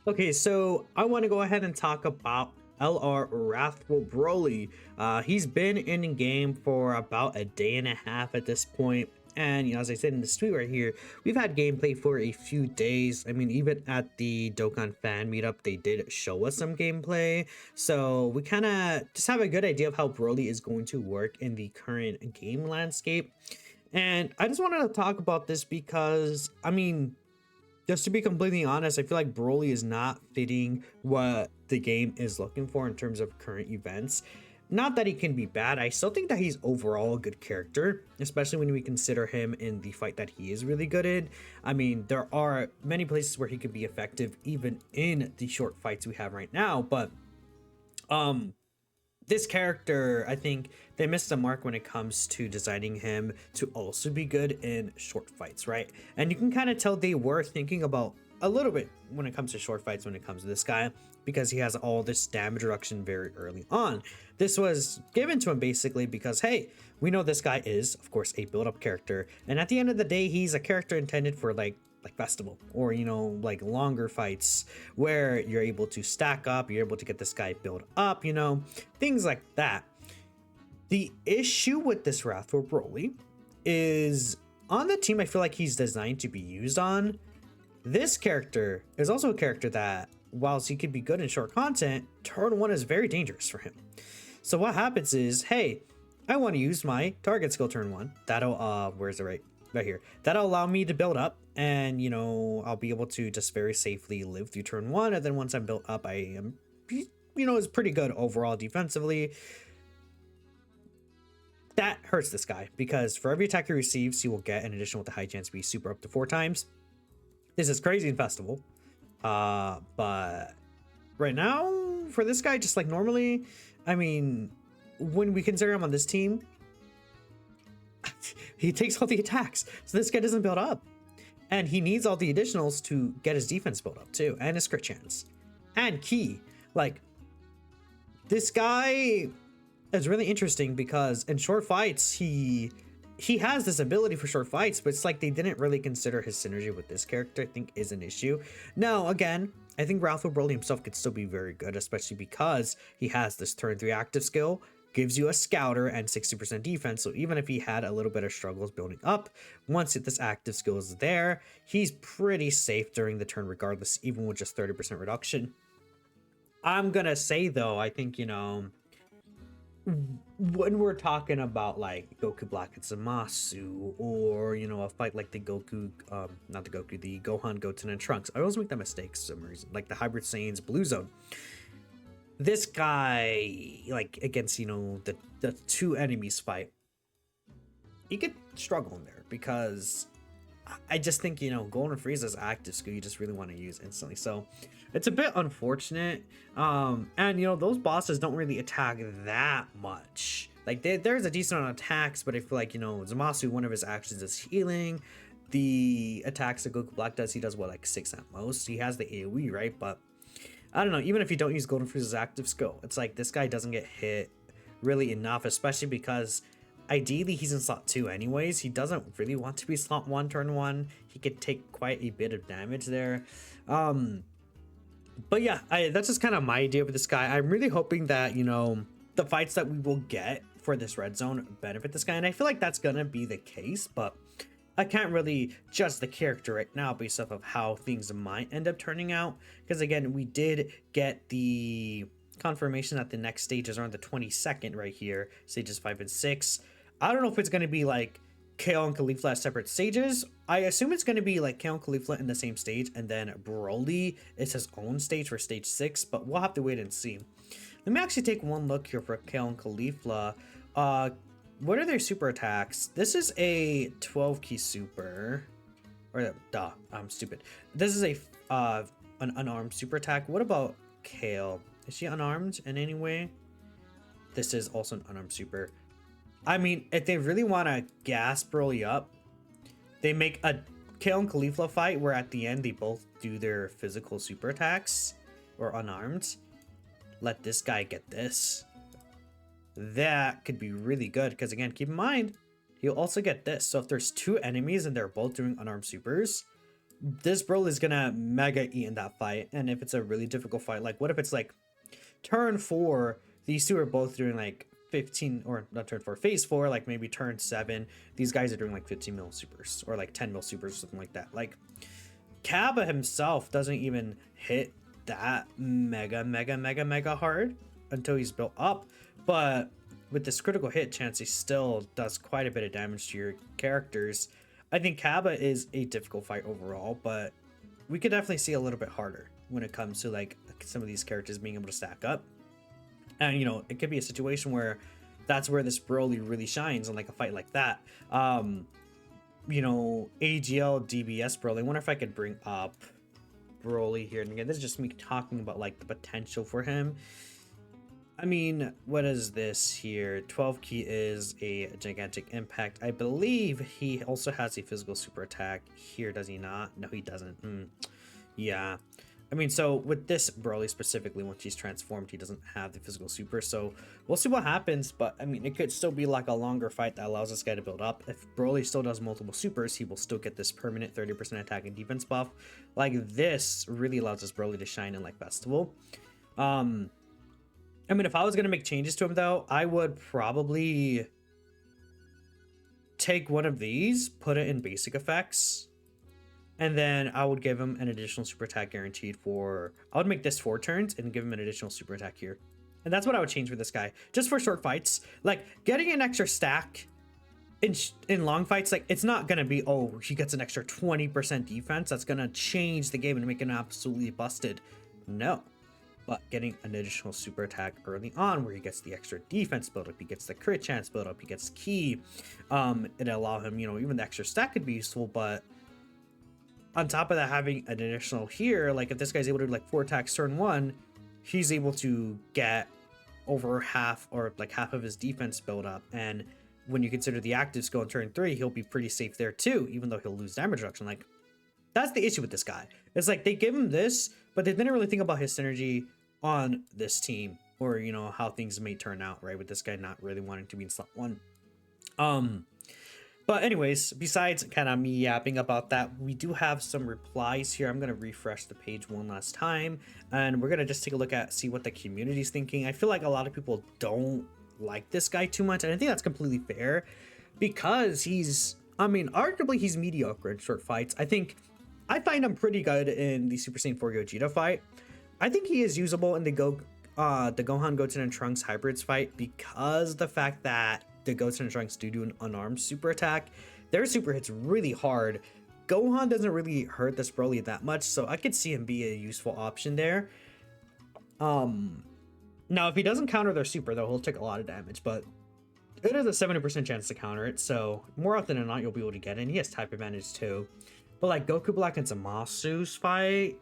Okay, so I want to go ahead and talk about LR Wrathful Broly. He's been in the game for about a day and a half at this point. And, as I said in the tweet right here, we've had gameplay for a few days. I mean, even at the Dokkan fan meetup, they did show us some gameplay. So we kind of just have a good idea of how Broly is going to work in the current game landscape. And I just wanted to talk about this because, I mean, just to be completely honest, I feel like Broly is not fitting what the game is looking for in terms of current events. Not that he can be bad, I still think that he's overall a good character, especially when we consider him in the fight that he is really good in. I mean, there are many places where he could be effective even in the short fights we have right now, but um this character, I think they missed the mark when it comes to designing him to also be good in short fights, right? And you can kind of tell they were thinking about a little bit when it comes to short fights when it comes to this guy, because he has all this damage reduction very early on. This was given to him basically because, hey, we know this guy is, of course, a build-up character, and at the end of the day, he's a character intended for like festival or like longer fights where you're able to stack up, you're able to get this guy built up, things like that. The issue with this Wrathful Broly is on the team I feel like he's designed to be used on. This character is also a character that, whilst he could be good in short content, turn one is very dangerous for him. So what happens is, hey, I want to use my target skill turn one. That'll where's it, right here, that'll allow me to build up, and I'll be able to just very safely live through turn one, and then once I'm built up, I am is pretty good overall defensively. That hurts this guy because for every attack he receives, he will get an additional with the high chance to be super up to 4 times. This is crazy in festival, but right now for this guy, just like normally, I mean, when we consider him on this team, he takes all the attacks, so this guy doesn't build up, and he needs all the additionals to get his defense built up too, and his crit chance and key. Like, this guy is really interesting because in short fights he has this ability for short fights, but it's like they didn't really consider his synergy with this character. I think is an issue. Now again, I think Wrathful Broly himself could still be very good, especially because he has this turn 3 active skill, gives you a scouter and 60% defense. So even if he had a little bit of struggles building up, once this active skill is there, he's pretty safe during the turn regardless, even with just 30% reduction. I'm gonna say though, I think when we're talking about like Goku Black and Zamasu, or a fight like the Goku, not the Goku, the Gohan, Goten, and Trunks, I always make that mistake for some reason, like the Hybrid Saiyans Blue Zone. This guy, like against the two enemies fight, he could struggle in there because I just think Golden Frieza's active skill you just really want to use instantly. So it's a bit unfortunate. And those bosses don't really attack that much. Like there's a decent amount of attacks, but I feel like Zamasu, one of his actions is healing. The attacks that Goku Black does, he does what, like 6 at most. He has the AoE, right? But I don't know, even if you don't use Golden Frieza's active skill, it's like this guy doesn't get hit really enough, especially because ideally he's in slot 2 anyways. He doesn't really want to be slot 1 turn 1. He could take quite a bit of damage there. But yeah, that's just kind of my idea with this guy. I'm really hoping that the fights that we will get for this red zone benefit this guy, and I feel like that's gonna be the case, but I can't really judge the character right now based off of how things might end up turning out, because again, we did get the confirmation that the next stages are on the 22nd right here, stages 5 and 6. I don't know if it's going to be like Kale and Caulifla as separate stages. I assume it's going to be like Kale and Caulifla in the same stage, and then Broly is his own stage for stage 6, but we'll have to wait and see. Let me actually take one look here for Kale and Caulifla. What are their super attacks? This is a 12 key super. Or duh, I'm stupid. This is an unarmed super attack. What about Kale? Is she unarmed in any way? This is also an unarmed super. I mean, if they really want to gas Broly up, they make a Kale and Caulifla fight where at the end they both do their physical super attacks or unarmed. Let this guy get this. That could be really good because again, keep in mind, he'll also get this. So if there's two enemies and they're both doing unarmed supers, this Broly is gonna mega eat in that fight. And if it's a really difficult fight, like what if it's like turn 4, these two are both doing like 15, or not turn 4, phase 4, like maybe turn 7, these guys are doing like 15 mil supers or like 10 mil supers or something like that. Like Kaba himself doesn't even hit that mega hard until he's built up, but with this critical hit chance, he still does quite a bit of damage to your characters. I think Kaba is a difficult fight overall, but we could definitely see a little bit harder when it comes to like some of these characters being able to stack up. And you know, it could be a situation where that's where this Broly really shines in like a fight like that. You know, AGL DBS Broly. I wonder if I could bring up Broly here. And again, this is just me talking about like the potential for him. I mean, what is this here? 12 key is a gigantic impact. I believe he also has a physical super attack here, does he not? No, he doesn't. Yeah. I mean, so with this Broly specifically, once he's transformed, he doesn't have the physical super. So we'll see what happens. But I mean, it could still be like a longer fight that allows this guy to build up. If Broly still does multiple supers, he will still get this permanent 30% attack and defense buff. Like this really allows this Broly to shine in like Festival. I mean, if I was going to make changes to him, though, I would probably take one of these, put it in basic effects, and then I would give him an additional super attack guaranteed for... I would make this 4 turns and give him an additional super attack here. And that's what I would change for this guy. Just for short fights. Like, getting an extra stack in long fights, like, it's not going to be, oh, he gets an extra 20% defense. That's going to change the game and make him absolutely busted. No. But getting an additional super attack early on where he gets the extra defense build up, he gets the crit chance build up, he gets key, it'll allow him, you know, even the extra stack could be useful. But on top of that, having an additional here, like if this guy's able to do like 4 attacks turn 1, he's able to get over half or like half of his defense build up. And when you consider the actives go in turn 3, he'll be pretty safe there too, even though he'll lose damage reduction. Like, that's the issue with this guy. It's like they give him this, but they didn't really think about his synergy on this team, or you know, how things may turn out, right, with this guy not really wanting to be in slot 1. But anyways, besides kind of me yapping about that, we do have some replies here. I'm going to refresh the page one last time, and we're going to just take a look at, see what the community's thinking. I feel like a lot of people don't like this guy too much, and I think that's completely fair, because he's, I mean, arguably he's mediocre in short fights. I find him pretty good in the Super Saiyan 4 Gogeta fight. I think he is usable in the Gohan, Goten, and Trunks hybrids fight, because the fact that the Goten and Trunks do an unarmed super attack, their super hits really hard. Gohan doesn't really hurt this Broly that much, so I could see him be a useful option there. Now if he doesn't counter their super, though, he'll take a lot of damage, but it is a 70% chance to counter it, so more often than not you'll be able to get in. He has type advantage too. But like Goku Black and Zamasu's fight,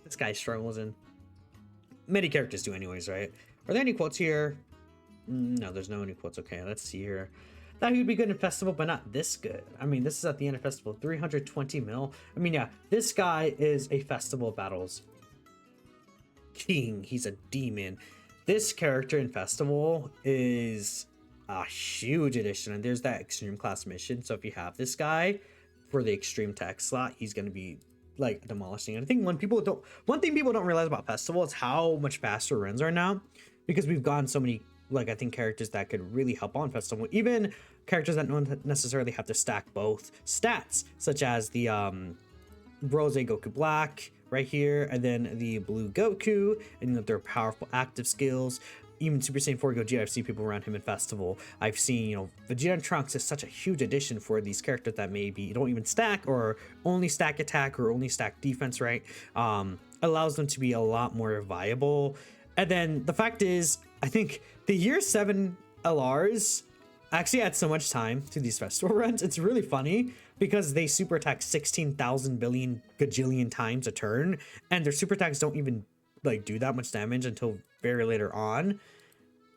this guy struggles, and many characters do anyways, right? Are there any quotes here? No, there's no any quotes. Okay, let's see here. Thought he would be good in Festival, but not this good. I mean, this is at the end of Festival, 320 mil. I mean, yeah, this guy is a Festival Battles king. He's a demon. This character in Festival is a huge addition, and there's that extreme class mission. So if you have this guy for the extreme tech slot, he's going to be like demolishing. And I think one thing people don't realize about Festival is how much faster runs are now, because we've gotten so many, like, I think characters that could really help on Festival, even characters that don't necessarily have to stack both stats, such as the Rose Goku Black right here, and then the Blue Goku, and you know, their powerful active skills. Even Super Saiyan 4 Gogeta, I've seen people around him in Festival. I've seen, you know, Vegeta and Trunks is such a huge addition for these characters that maybe don't even stack, or only stack attack, or only stack defense, right? Allows them to be a lot more viable. And then the fact is, I think the year 7 LRs actually add so much time to these Festival runs. It's really funny, because they super attack 16,000 billion gajillion times a turn, and their super attacks don't even like do that much damage until very later on,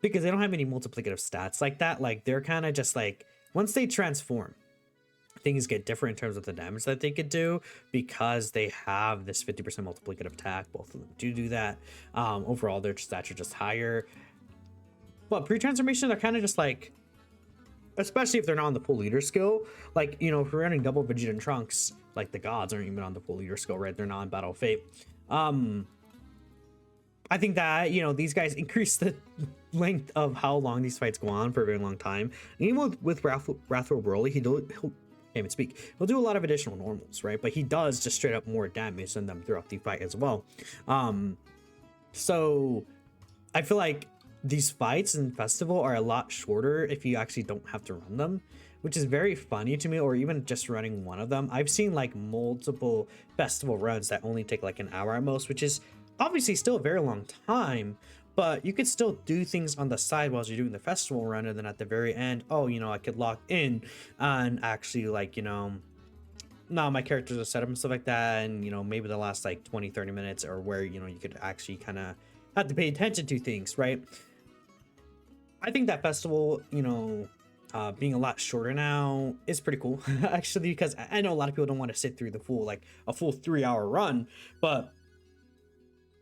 because they don't have any multiplicative stats like that. Like, they're kind of just like, once they transform, things get different in terms of the damage that they could do, because they have this 50% multiplicative attack. Both of them do that. Overall, their stats are just higher. But pre-transformation, they're kind of just like especially if they're not on the full leader skill. Like, you know, if we're running double Vegeta and Trunks, like the gods aren't even on the full leader skill, right? They're not in Battle of Fate. I think that, you know, these guys increase the length of how long these fights go on for a very long time. And even with Wrathful Broly, he'll can't even speak. He'll do a lot of additional normals, right? But he does just straight up more damage than them throughout the fight as well. So I feel like these fights in Festival are a lot shorter if you actually don't have to run them, which is very funny to me, or even just running one of them. I've seen like multiple Festival runs that only take like an hour at most, which is obviously still a very long time, but you could still do things on the side while you're doing the Festival run, and then at the very end, oh, you know, I could lock in and actually, like, you know, now my characters are set up and stuff like that, and, you know, maybe the last like 20-30 minutes or where, you know, you could actually kind of have to pay attention to things, right? I think that Festival, you know, being a lot shorter now is pretty cool actually, because I know a lot of people don't want to sit through the full, like a full 3-hour run, but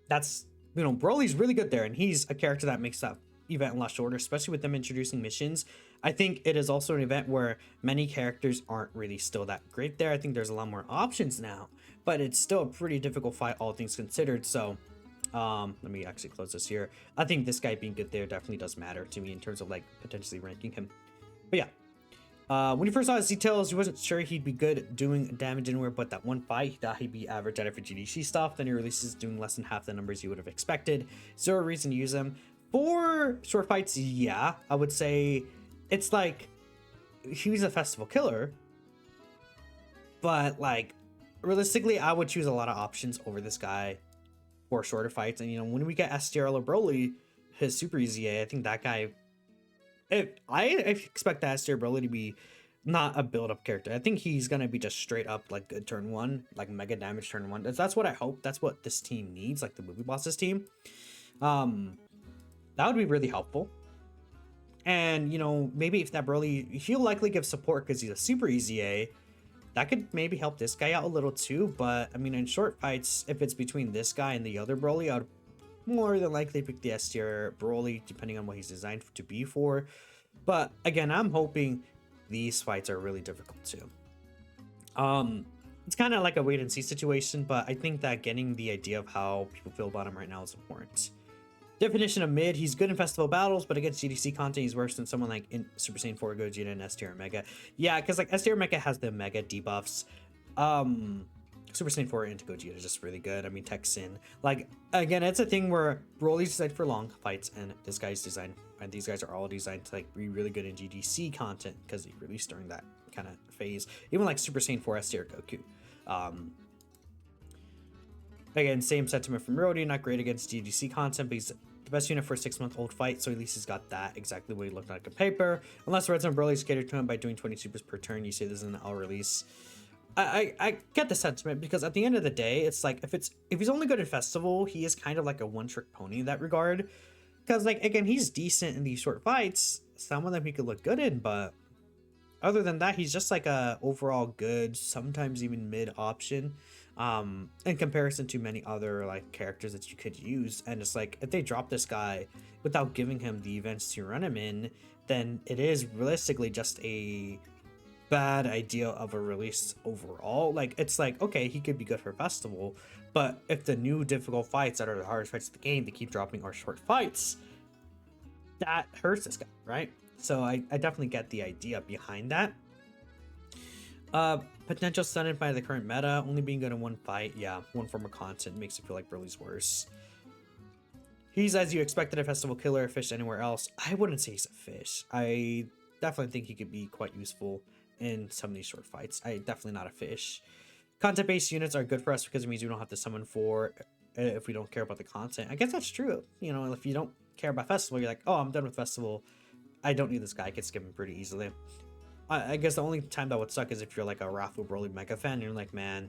that's, you know, Broly's really good there, and he's a character that makes that event a lot shorter, especially with them introducing missions. I think it is also an event where many characters aren't really still that great there. I think there's a lot more options now, but it's still a pretty difficult fight, all things considered. So let me actually close this here. I think this guy being good there definitely does matter to me in terms of like potentially ranking him. But yeah, when you first saw his details, you wasn't sure he'd be good doing damage anywhere but that one fight. He thought he'd be average at it for GDC stuff. Then he releases doing less than half the numbers you would have expected. Zero reason to use him. For short fights, yeah, I would say it's like he's a festival killer. But like realistically, I would choose a lot of options over this guy for shorter fights. And you know, when we get STRL or Broly, his Super EZA, I think that guy, I expect that STR Broly to be not a build-up character. I think he's gonna be just straight up like good turn one, like mega damage turn one. That's what I hope. That's what this team needs, like the movie bosses team. That would be really helpful. And you know, maybe if that Broly, he'll likely give support because he's a Super EZA. That could maybe help this guy out a little too. But I mean, in short fights, if it's between this guy and the other Broly, I would more than likely pick the S tier Broly, depending on what he's designed to be for. But again, I'm hoping these fights are really difficult too. It's kind of like a wait and see situation, but I think that getting the idea of how people feel about him right now is important. Definition of mid, he's good in festival battles, but against GDC content, he's worse than someone like in Super Saiyan 4 Gogeta and S tier Mega. Yeah, because like S tier Mega has the Mega debuffs. Super Saiyan 4 into Gogeta is just really good. I mean, Tech Sin. Like, again, it's a thing where Broly's designed for long fights, and this guy's designed, and these guys are all designed to like be really good in GDC content because they released during that kind of phase. Even like Super Saiyan 4 S tier Goku. Again, same sentiment from Rody, not great against GDC content, but he's the best unit for a 6-month-old fight, so at least he's got that exactly what he looked like on paper. Unless Red Zone Broly's catered to him by doing 20 supers per turn, you say this is an L release. I get the sentiment, because at the end of the day, it's like if he's only good at Festival, he is kind of like a one-trick pony in that regard. Because like again, he's decent in these short fights. Some of them he could look good in, but other than that, he's just like a overall good, sometimes even mid option. In comparison to many other like characters that you could use. And it's like if they drop this guy without giving him the events to run him in, then it is realistically just a bad idea of a release overall. Like it's like, okay, he could be good for Festival, but if the new difficult fights that are the hardest fights of the game, they keep dropping our short fights, that hurts this guy, right? So I definitely get the idea behind that. Potential stunned by the current meta, only being good in one fight. Yeah, one form of content makes it feel like Broly's worse. He's as you expected, a festival killer, a fish anywhere else. I wouldn't say he's a fish. I definitely think he could be quite useful in some of these short fights. Definitely not a fish. Content-based units are good for us because it means we don't have to summon for if we don't care about the content. I guess that's true. You know, if you don't care about festival, you're like, oh, I'm done with festival. I don't need this guy. I could skip him pretty easily. I guess the only time that would suck is if you're like a Wrathful Broly mega fan and you're like, man,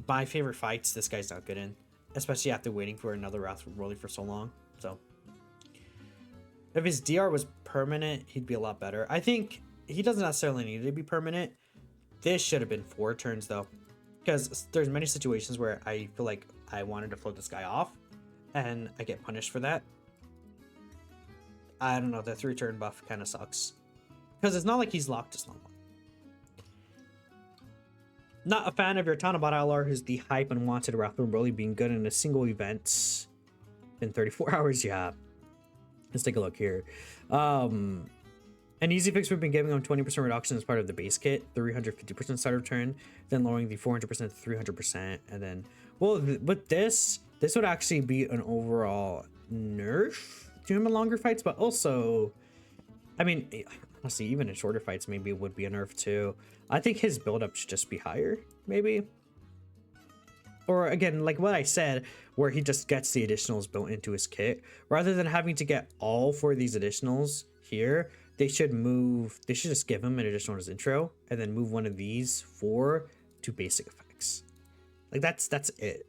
my favorite fights this guy's not good in, especially after waiting for another Wrathful Broly for so long. So if his DR was permanent, he'd be a lot better. I think he doesn't necessarily need to be permanent. This should have been 4 turns though, because there's many situations where I feel like I wanted to float this guy off and I get punished for that. I don't know, the 3-turn buff kind of sucks. Because it's not like he's locked to slot 1. Not a fan of your Tanabata LR, who's the hype and wanted Wrathbone Broly being good in a single event in 34 hours. Yeah. Let's take a look here. An easy fix, we've been giving him 20% reduction as part of the base kit, 350% starter turn, then lowering the 400% to 300%, and then, well, with this would actually be an overall nerf to him in longer fights, but also, I mean, honestly, even in shorter fights, maybe it would be a nerf too. I think his build-up should just be higher, maybe. Or again, like what I said, where he just gets the additionals built into his kit, rather than having to get all 4 of these additionals here. They should just give him an additional in his intro and then move one of these 4 to basic effects. Like that's it.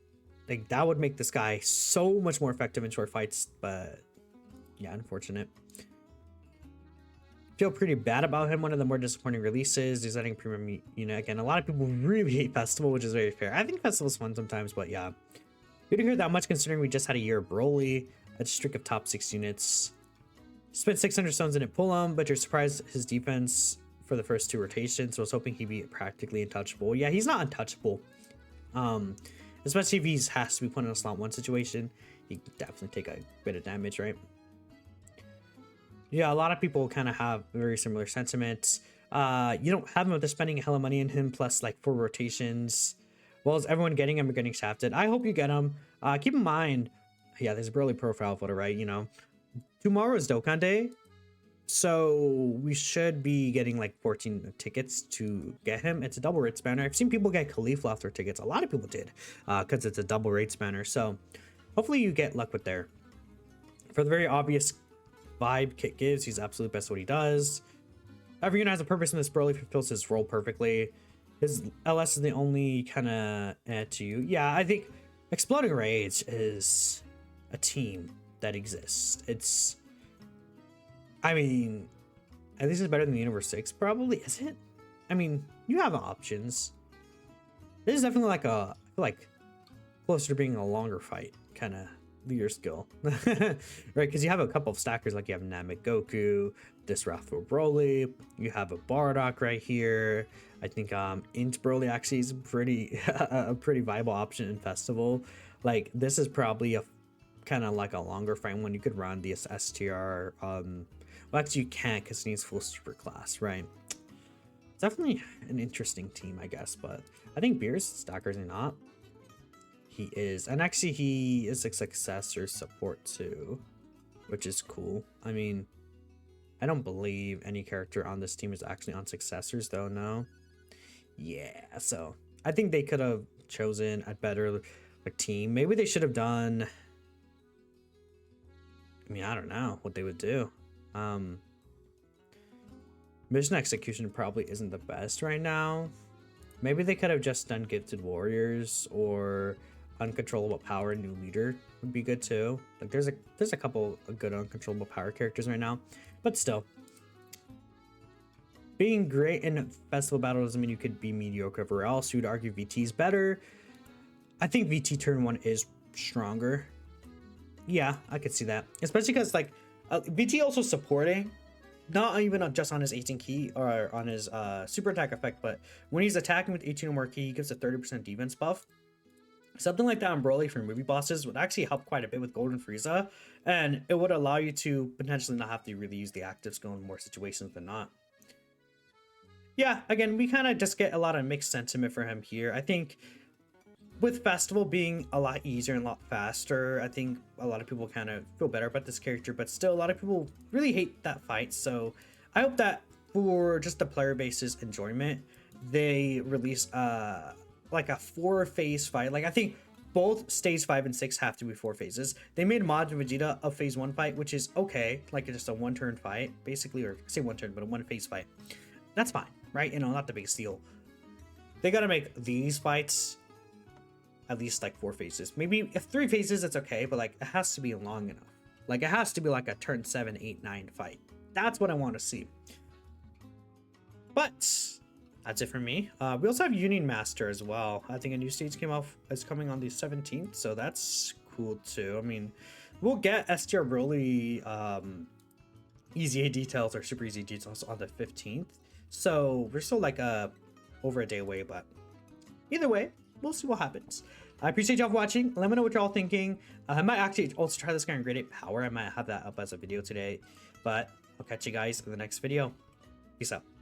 Like that would make this guy so much more effective in short fights, but yeah, unfortunate. Feel pretty bad about him. One of the more disappointing releases. He's adding premium unit again. A lot of people really hate Festival, which is very fair. I think Festival's fun sometimes, but yeah. We didn't hear that much considering we just had a year of Broly, a streak of top 6 units. Spent 600 stones and didn't pull him, but you're surprised his defense for the first 2 rotations. So I was hoping he'd be practically untouchable. Yeah, he's not untouchable. Especially if he has to be put in a slot 1 situation. He can definitely take a bit of damage, right? Yeah, a lot of people kind of have very similar sentiments. You don't have him with the spending hella money in him, plus like 4 rotations. Well, is everyone getting him or getting shafted? I hope you get him. Keep in mind, yeah, there's a Broly profile photo, right? You know, tomorrow is Dokkan Day, so we should be getting like 14 tickets to get him. It's a double rates banner. I've seen people get Khalifa after tickets. A lot of people did, because it's a double rates banner. So hopefully you get luck with there. For the very obvious vibe Kit gives, he's absolute best at what he does. Every unit has a purpose, in this Broly fulfills his role perfectly. His LS is the only kind of add to you. Yeah, I think Exploding Rage is a team that exists. It's, I mean, at least it's better than the Universe 6, probably. Is it? I mean, you have options. This is definitely like I feel like closer to being a longer fight kind of leader skill, right? Because you have a couple of stackers, like you have Namek Goku, this Wrathful Broly, you have a Bardock right here. I think Int Broly actually is a pretty viable option in Festival. Like this is probably a kind of like a longer frame when you could run the STR. Well, actually you can't because it needs full super class, right? It's definitely an interesting team, I guess, but I think Beer's stackers are not. He is, and actually he is a successor support too, which is cool. I mean, I don't believe any character on this team is actually on successors though, no? Yeah, so I think they could have chosen a better like team. Maybe they should have done, I mean, I don't know what they would do. Mission execution probably isn't the best right now. Maybe they could have just done Gifted Warriors, or Uncontrollable Power New Leader would be good too. Like there's a couple of good Uncontrollable Power characters right now, but still, being great in Festival Battle doesn't mean you could be mediocre everywhere else. You'd argue VT is better. I think VT turn 1 is stronger. Yeah, I could see that, especially because like VT also supporting, not even just on his 18 key or on his super attack effect, but when he's attacking with 18 or more key, he gives a 30% defense buff. Something like that on Broly for movie bosses would actually help quite a bit with Golden Frieza, and it would allow you to potentially not have to really use the active skill in more situations than not. Yeah, again, we kind of just get a lot of mixed sentiment for him here. I think with Festival being a lot easier and a lot faster, I think a lot of people kind of feel better about this character, but still a lot of people really hate that fight. So I hope that for just the player base's enjoyment, they release like a 4-phase fight. Like I think both stage 5 and 6 have to be 4 phases. They made Majin Vegeta a phase 1 fight, which is okay, like just a 1-turn fight basically, or say 1 turn, but a 1-phase fight. That's fine, right? You know, not the biggest deal. They gotta make these fights at least like 4 phases. Maybe if 3 phases, it's okay, but like it has to be long enough. Like it has to be like a turn 7, 8, 9 fight. That's what I want to see. But that's it for me. We also have Union Master as well. I think a new stage is coming on the 17th, so that's cool too. I mean, we'll get STR Broly easy A details or super easy details on the 15th. So we're still like over a day away, but either way, we'll see what happens. I appreciate y'all for watching. Let me know what y'all thinking. I might actually also try this guy in grade 8 power. I might have that up as a video today, but I'll catch you guys in the next video. Peace out.